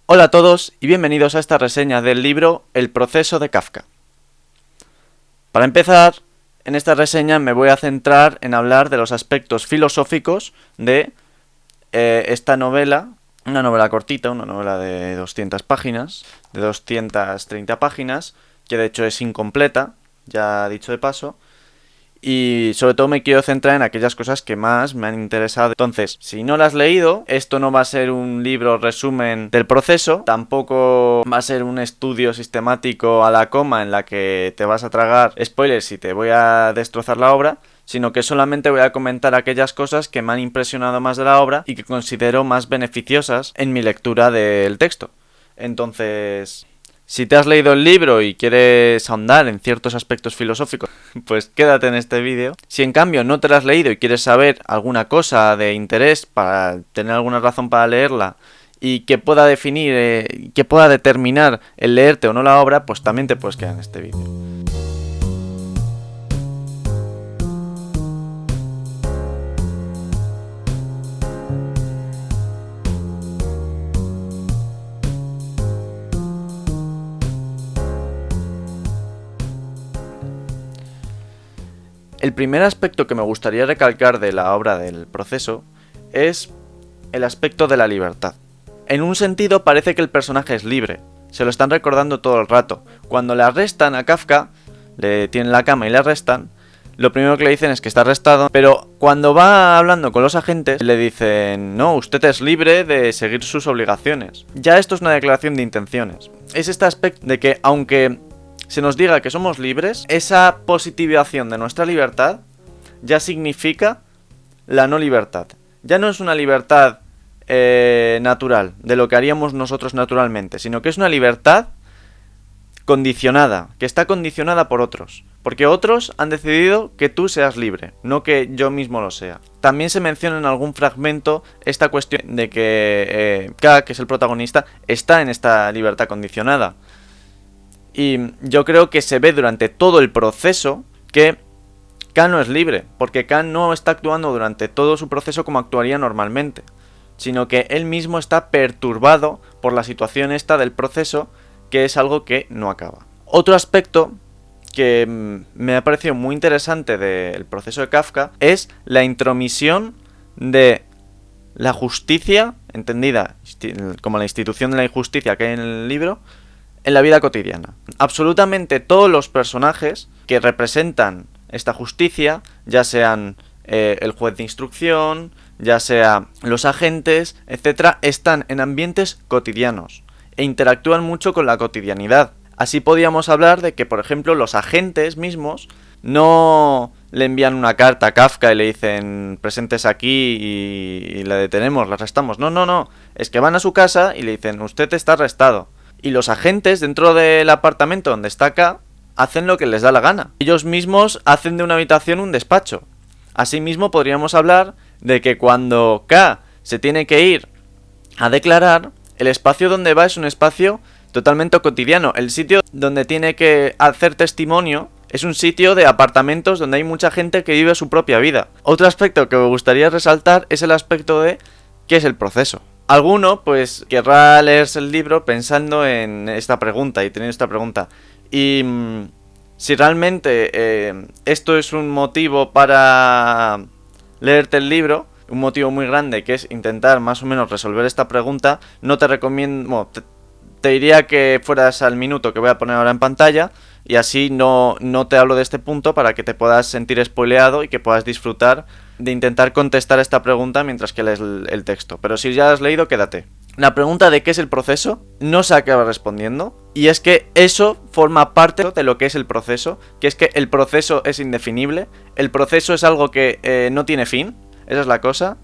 Hola a todos y bienvenidos a esta reseña del libro El proceso de Kafka. Para empezar, en esta reseña me voy a centrar en hablar de los aspectos filosóficos de esta novela, una novela cortita, una novela de 200 páginas, de 230 páginas, que de hecho es incompleta, ya dicho de paso. Y sobre todo me quiero centrar en aquellas cosas que más me han interesado. Entonces, si no lo has leído, esto no va a ser un libro resumen del proceso, tampoco va a ser un estudio sistemático a la coma en la que te vas a tragar spoilers y te voy a destrozar la obra, sino que solamente voy a comentar aquellas cosas que me han impresionado más de la obra y que considero más beneficiosas en mi lectura del texto. Entonces, si te has leído el libro y quieres ahondar en ciertos aspectos filosóficos, pues quédate en este vídeo. Si en cambio no te lo has leído y quieres saber alguna cosa de interés para tener alguna razón para leerla y que pueda definir, que pueda determinar el leerte o no la obra, pues también te puedes quedar en este vídeo. El primer aspecto que me gustaría recalcar de la obra del proceso es el aspecto de la libertad. En un sentido parece que el personaje es libre, se lo están recordando todo el rato. Cuando le arrestan a Kafka, le tienen la cama y le arrestan, lo primero que le dicen es que está arrestado, pero cuando va hablando con los agentes le dicen: no, usted es libre de seguir sus obligaciones. Ya esto es una declaración de intenciones. Es este aspecto de que aunque se nos diga que somos libres, esa positivación de nuestra libertad ya significa la no libertad. Ya no es una libertad natural, de lo que haríamos nosotros naturalmente, sino que es una libertad condicionada, que está condicionada por otros. Porque otros han decidido que tú seas libre, no que yo mismo lo sea. También se menciona en algún fragmento esta cuestión de que K, que es el protagonista, está en esta libertad condicionada. Y yo creo que se ve durante todo el proceso que K no es libre, porque K no está actuando durante todo su proceso como actuaría normalmente, sino que él mismo está perturbado por la situación esta del proceso, que es algo que no acaba. Otro aspecto que me ha parecido muy interesante del proceso de Kafka es la intromisión de la justicia, entendida como la institución de la injusticia que hay en el libro, en la vida cotidiana. Absolutamente todos los personajes que representan esta justicia, ya sean el juez de instrucción, ya sea los agentes, etc., están en ambientes cotidianos e interactúan mucho con la cotidianidad. Así podríamos hablar de que, por ejemplo, los agentes mismos no le envían una carta a Kafka y le dicen: presentes aquí y le detenemos, le arrestamos. No. Es que van a su casa y le dicen: usted está arrestado. Y los agentes dentro del apartamento donde está K hacen lo que les da la gana. Ellos mismos hacen de una habitación un despacho. Asimismo podríamos hablar de que cuando K se tiene que ir a declarar, el espacio donde va es un espacio totalmente cotidiano. El sitio donde tiene que hacer testimonio es un sitio de apartamentos donde hay mucha gente que vive su propia vida. Otro aspecto que me gustaría resaltar es el aspecto de qué es el proceso. Alguno pues querrá leerse el libro pensando en esta pregunta y teniendo esta pregunta. Y si realmente esto es un motivo para leerte el libro, un motivo muy grande, que es intentar más o menos resolver esta pregunta, no te recomiendo... Bueno, te diría que fueras al minuto que voy a poner ahora en pantalla y así no te hablo de este punto para que te puedas sentir spoileado y que puedas disfrutar de intentar contestar esta pregunta mientras que lees el texto. Pero si ya has leído, quédate. La pregunta de qué es el proceso no se acaba respondiendo, y es que eso forma parte de lo que es el proceso, que es que el proceso es indefinible, el proceso es algo que no tiene fin, esa es la cosa,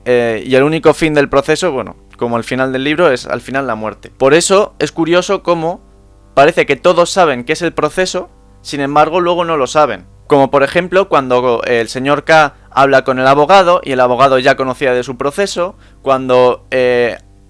y el único fin del proceso, bueno, como el final del libro, es al final la muerte. Por eso es curioso cómo parece que todos saben qué es el proceso, sin embargo luego no lo saben. Como por ejemplo cuando el señor K habla con el abogado y el abogado ya conocía de su proceso, cuando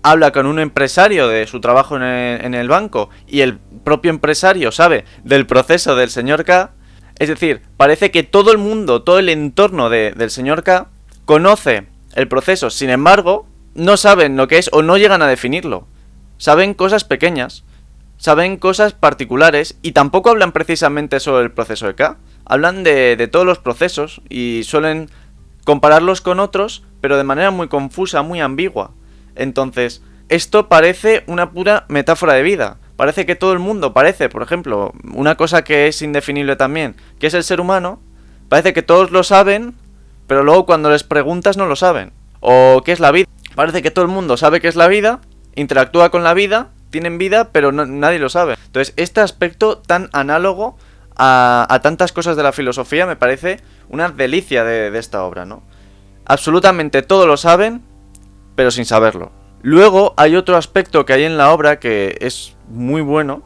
habla con un empresario de su trabajo en el banco y el propio empresario sabe del proceso del señor K. Es decir, parece que todo el mundo, todo el entorno del señor K conoce el proceso, sin embargo no saben lo que es o no llegan a definirlo. saben cosas pequeñas, saben cosas particulares y tampoco hablan precisamente sobre el proceso de K. Hablan de todos los procesos y suelen compararlos con otros, pero de manera muy confusa, muy ambigua. Entonces, esto parece una pura metáfora de vida. Parece que todo el mundo parece, por ejemplo, una cosa que es indefinible también, que es el ser humano, parece que todos lo saben, pero luego cuando les preguntas no lo saben. O qué es la vida. Parece que todo el mundo sabe qué es la vida, interactúa con la vida, tienen vida, pero nadie lo sabe. Entonces, este aspecto tan análogo a tantas cosas de la filosofía me parece una delicia de esta obra, ¿no? Absolutamente todo lo saben, pero sin saberlo. Luego hay otro aspecto que hay en la obra que es muy bueno,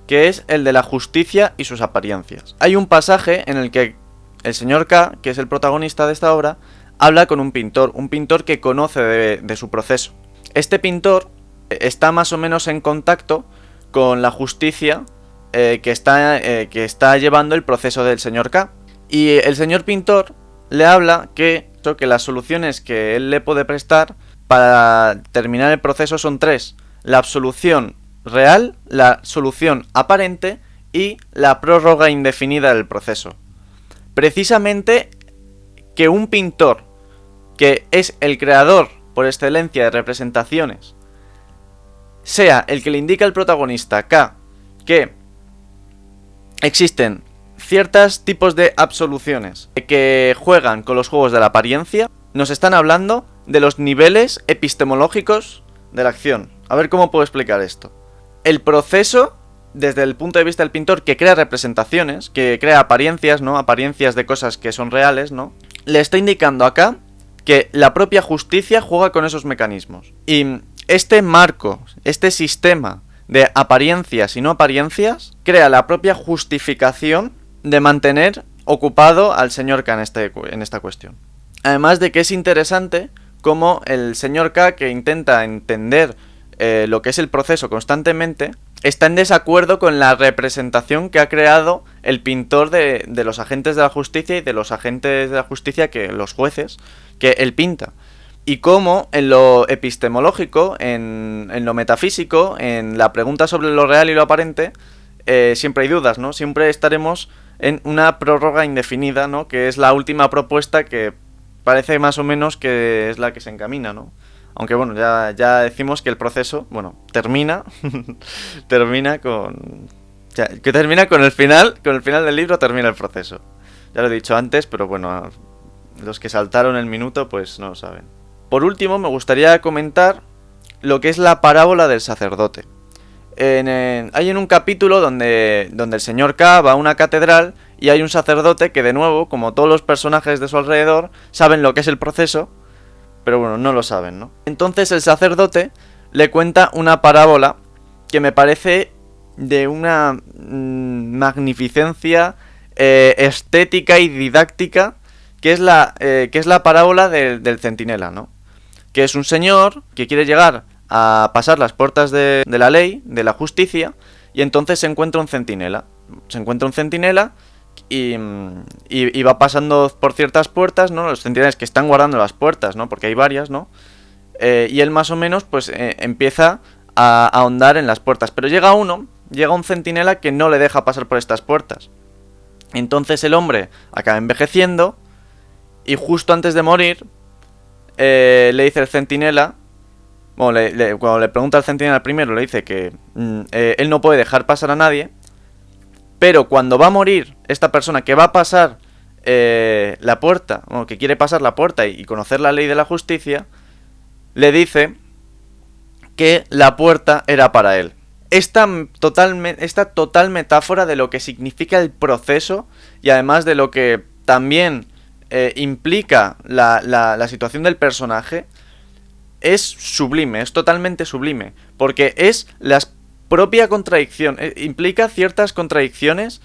que es el de la justicia y sus apariencias. Hay un pasaje en el que el señor K, que es el protagonista de esta obra, habla con un pintor que conoce de su proceso. Este pintor está más o menos en contacto con la justicia que está llevando el proceso del señor K. Y el señor pintor le habla que las soluciones que él le puede prestar para terminar el proceso son tres: la absolución real, la solución aparente y la prórroga indefinida del proceso. Precisamente que un pintor, que es el creador por excelencia de representaciones, sea el que le indica al protagonista K que existen ciertos tipos de absoluciones que juegan con los juegos de la apariencia, nos están hablando de los niveles epistemológicos de la acción. A ver cómo puedo explicar esto. El proceso, desde el punto de vista del pintor, que crea representaciones, que crea apariencias, ¿no? Apariencias de cosas que son reales, ¿no? Le está indicando acá que la propia justicia juega con esos mecanismos. Y este marco, este sistema de apariencias y no apariencias, crea la propia justificación de mantener ocupado al señor K en esta cuestión. Además de que es interesante cómo el señor K, que intenta entender lo que es el proceso constantemente, está en desacuerdo con la representación que ha creado el pintor de los agentes de la justicia y de los agentes de la justicia, que los jueces, que él pinta. Y cómo en lo epistemológico, en lo metafísico, en la pregunta sobre lo real y lo aparente, siempre hay dudas, ¿no? Siempre estaremos en una prórroga indefinida, ¿no? Que es la última propuesta que parece más o menos que es la que se encamina, ¿no? Aunque bueno, ya decimos que el proceso, bueno, termina con el final del libro termina el proceso. Ya lo he dicho antes, pero bueno, los que saltaron el minuto pues no lo saben. Por último, me gustaría comentar lo que es la parábola del sacerdote. Hay en un capítulo donde el señor K va a una catedral y hay un sacerdote que, de nuevo, como todos los personajes de su alrededor, saben lo que es el proceso, pero bueno, no lo saben, ¿no? Entonces el sacerdote le cuenta una parábola que me parece de una magnificencia estética y didáctica, que es la parábola del centinela, ¿no? Que es un señor que quiere llegar a pasar las puertas de la ley, de la justicia, y entonces se encuentra un centinela. Y va pasando por ciertas puertas, ¿no? Los centinelas que están guardando las puertas, ¿no? Porque hay varias, ¿no? Y él más o menos pues empieza a ahondar en las puertas. Pero llega un centinela que no le deja pasar por estas puertas. Entonces el hombre acaba envejeciendo y justo antes de morir le dice el centinela, bueno, cuando le pregunta al centinela primero, le dice que él no puede dejar pasar a nadie, pero cuando va a morir esta persona que va a pasar la puerta, bueno, que quiere pasar la puerta y conocer la ley de la justicia, le dice que la puerta era para él. Esta total metáfora de lo que significa el proceso y además de lo que también implica la situación del personaje es sublime, es totalmente sublime, porque es la propia contradicción, implica ciertas contradicciones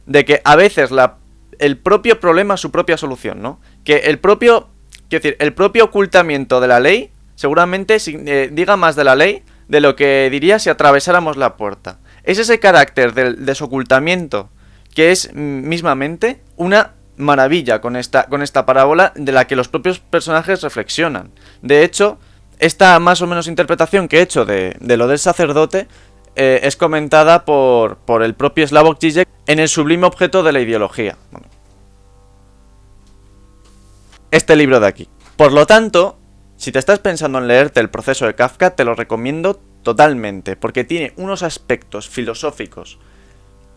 de que a veces el propio problema es su propia solución, ¿no? Que el propio ocultamiento de la ley seguramente diga más de la ley de lo que diría si atravesáramos la puerta. Es ese carácter del desocultamiento que es mismamente una maravilla con esta parábola de la que los propios personajes reflexionan. De hecho, esta más o menos interpretación que he hecho de lo del sacerdote es comentada por el propio Slavoj Žižek en El sublime objeto de la ideología. Bueno, este libro de aquí. Por lo tanto, si te estás pensando en leerte El proceso de Kafka, te lo recomiendo totalmente, porque tiene unos aspectos filosóficos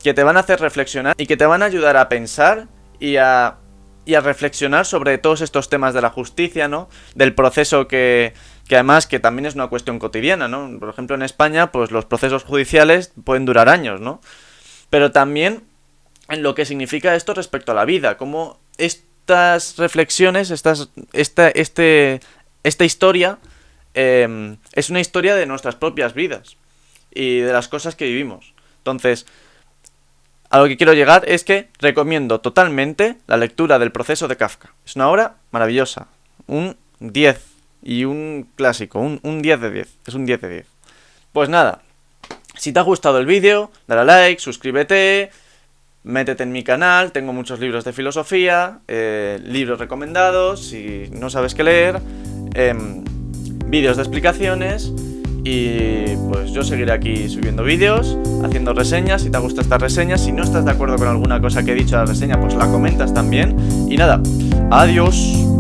que te van a hacer reflexionar y que te van a ayudar a pensar y a reflexionar sobre todos estos temas de la justicia, ¿no? Del proceso que además que también es una cuestión cotidiana, ¿no? Por ejemplo, en España, pues los procesos judiciales pueden durar años, ¿no? Pero también en lo que significa esto respecto a la vida, cómo estas reflexiones, esta historia es una historia de nuestras propias vidas y de las cosas que vivimos. Entonces, a lo que quiero llegar es que recomiendo totalmente la lectura del proceso de Kafka. Es una obra maravillosa, un 10 y un clásico, un 10 de 10, es un 10 de 10. Pues nada, si te ha gustado el vídeo, dale a like, suscríbete, métete en mi canal, tengo muchos libros de filosofía, libros recomendados, si no sabes qué leer, vídeos de explicaciones, y pues yo seguiré aquí subiendo vídeos, haciendo reseñas, si te gustan estas reseñas, si no estás de acuerdo con alguna cosa que he dicho en la reseña, pues la comentas también, y nada, adiós.